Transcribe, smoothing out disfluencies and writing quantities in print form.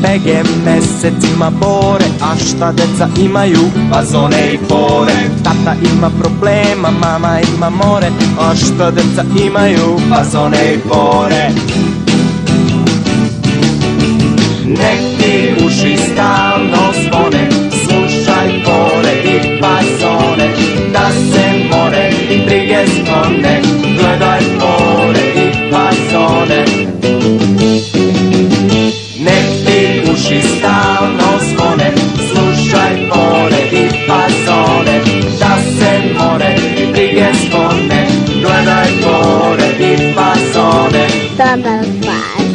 Bege mesecima bore, a šta deca imaju? Fazone i fore. Tata ima problema, mama ima more, a šta deca imaju? Fazone i fore. Nek ti uši stalno zvone, slušaj fore i fazone, da se more i brige sklone, gledaj fore i fazone. Nek ti uši stalno zvone, slušaj fore i fazone, da se more i brige sklone, gledaj fore i fazone. Dobar faz.